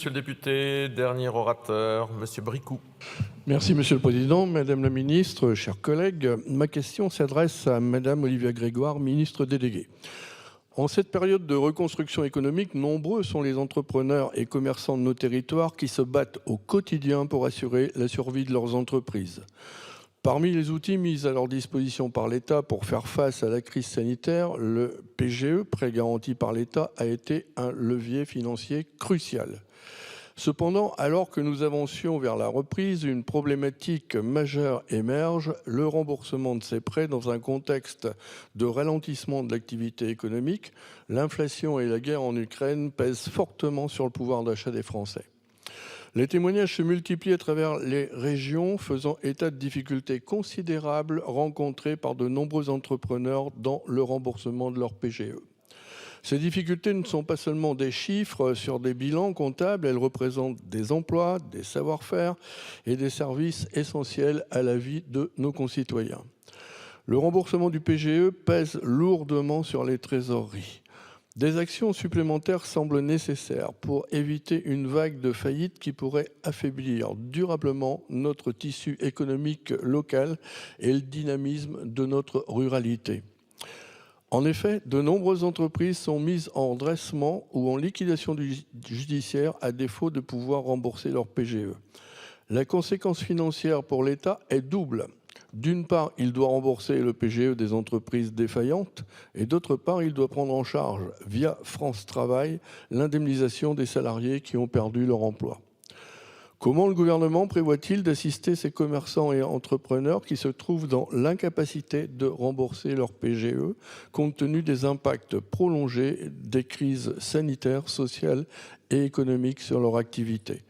Monsieur le député, dernier orateur, Monsieur Bricout. Merci Monsieur le Président, Madame la Ministre, chers collègues. Ma question s'adresse à Madame Olivia Grégoire, ministre déléguée. En cette période de reconstruction économique, nombreux sont les entrepreneurs et commerçants de nos territoires qui se battent au quotidien pour assurer la survie de leurs entreprises. Parmi les outils mis à leur disposition par l'État pour faire face à la crise sanitaire, le PGE, prêt garanti par l'État, a été un levier financier crucial. Cependant, alors que nous avancions vers la reprise, une problématique majeure émerge, le remboursement de ces prêts dans un contexte de ralentissement de l'activité économique. L'inflation et la guerre en Ukraine pèsent fortement sur le pouvoir d'achat des Français. Les témoignages se multiplient à travers les régions, faisant état de difficultés considérables rencontrées par de nombreux entrepreneurs dans le remboursement de leur PGE. Ces difficultés ne sont pas seulement des chiffres sur des bilans comptables, elles représentent des emplois, des savoir-faire et des services essentiels à la vie de nos concitoyens. Le remboursement du PGE pèse lourdement sur les trésoreries. Des actions supplémentaires semblent nécessaires pour éviter une vague de faillites qui pourrait affaiblir durablement notre tissu économique local et le dynamisme de notre ruralité. En effet, de nombreuses entreprises sont mises en redressement ou en liquidation judiciaire à défaut de pouvoir rembourser leur PGE. La conséquence financière pour l'État est double. D'une part, il doit rembourser le PGE des entreprises défaillantes et d'autre part, il doit prendre en charge, via France Travail, l'indemnisation des salariés qui ont perdu leur emploi. Comment le gouvernement prévoit-il d'assister ces commerçants et entrepreneurs qui se trouvent dans l'incapacité de rembourser leur PGE compte tenu des impacts prolongés des crises sanitaires, sociales et économiques sur leur activité ?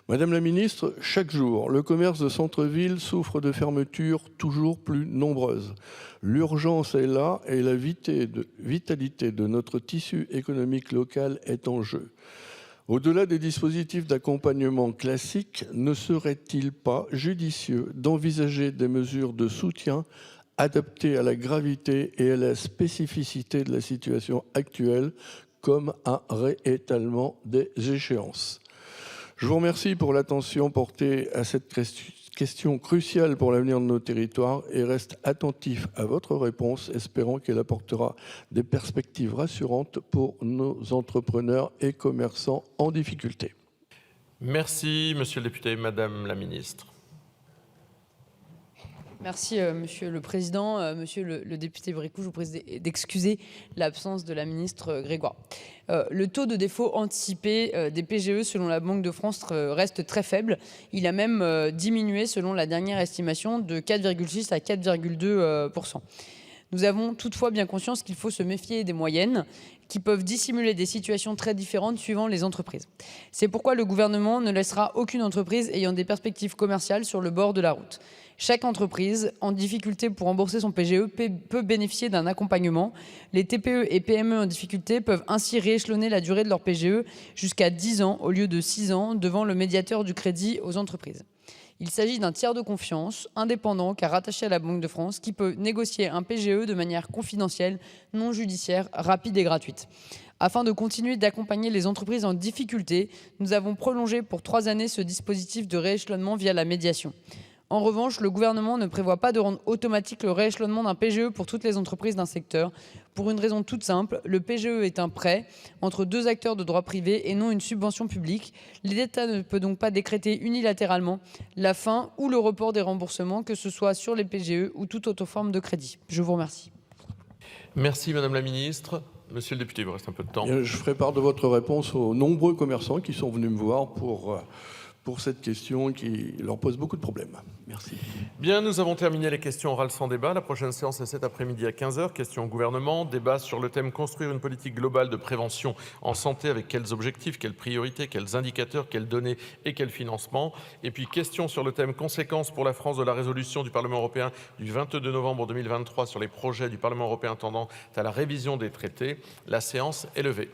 Madame la ministre, chaque jour, le commerce de centre-ville souffre de fermetures toujours plus nombreuses. L'urgence est là et la vitalité de notre tissu économique local est en jeu. Au-delà des dispositifs d'accompagnement classiques, ne serait-il pas judicieux d'envisager des mesures de soutien adaptées à la gravité et à la spécificité de la situation actuelle, comme un réétalement des échéances ? Je vous remercie pour l'attention portée à cette question cruciale pour l'avenir de nos territoires et reste attentif à votre réponse, espérant qu'elle apportera des perspectives rassurantes pour nos entrepreneurs et commerçants en difficulté. Merci, Monsieur le député. Madame la ministre. Merci, Monsieur le Président. Monsieur le député Bricout, je vous prie d'excuser l'absence de la ministre Grégoire. Le taux de défaut anticipé des PGE selon la Banque de France reste très faible. Il a même diminué selon la dernière estimation de 4,6 à 4,2%. Nous avons toutefois bien conscience qu'il faut se méfier des moyennes qui peuvent dissimuler des situations très différentes suivant les entreprises. C'est pourquoi le gouvernement ne laissera aucune entreprise ayant des perspectives commerciales sur le bord de la route. Chaque entreprise en difficulté pour rembourser son PGE peut bénéficier d'un accompagnement. Les TPE et PME en difficulté peuvent ainsi rééchelonner la durée de leur PGE jusqu'à 10 ans au lieu de 6 ans devant le médiateur du crédit aux entreprises. Il s'agit d'un tiers de confiance, indépendant car rattaché à la Banque de France, qui peut négocier un PGE de manière confidentielle, non judiciaire, rapide et gratuite. Afin de continuer d'accompagner les entreprises en difficulté, nous avons prolongé pour 3 années ce dispositif de rééchelonnement via la médiation. En revanche, le gouvernement ne prévoit pas de rendre automatique le rééchelonnement d'un PGE pour toutes les entreprises d'un secteur, pour une raison toute simple, le PGE est un prêt entre 2 acteurs de droit privé et non une subvention publique. L'État ne peut donc pas décréter unilatéralement la fin ou le report des remboursements, que ce soit sur les PGE ou toute autre forme de crédit. Je vous remercie. Merci, Madame la ministre. Monsieur le député, il vous reste un peu de temps. Je ferai part de votre réponse aux nombreux commerçants qui sont venus me voir pour cette question qui leur pose beaucoup de problèmes. Merci. Bien, nous avons terminé les questions orales sans débat. La prochaine séance est cet après-midi à 15h. Questions au gouvernement. Débat sur le thème « Construire une politique globale de prévention en santé avec quels objectifs, quelles priorités, quels indicateurs, quelles données et quels financements ?» Et puis questions sur le thème « Conséquences pour la France de la résolution du Parlement européen du 22 novembre 2023 sur les projets du Parlement européen tendant à la révision des traités ». La séance est levée.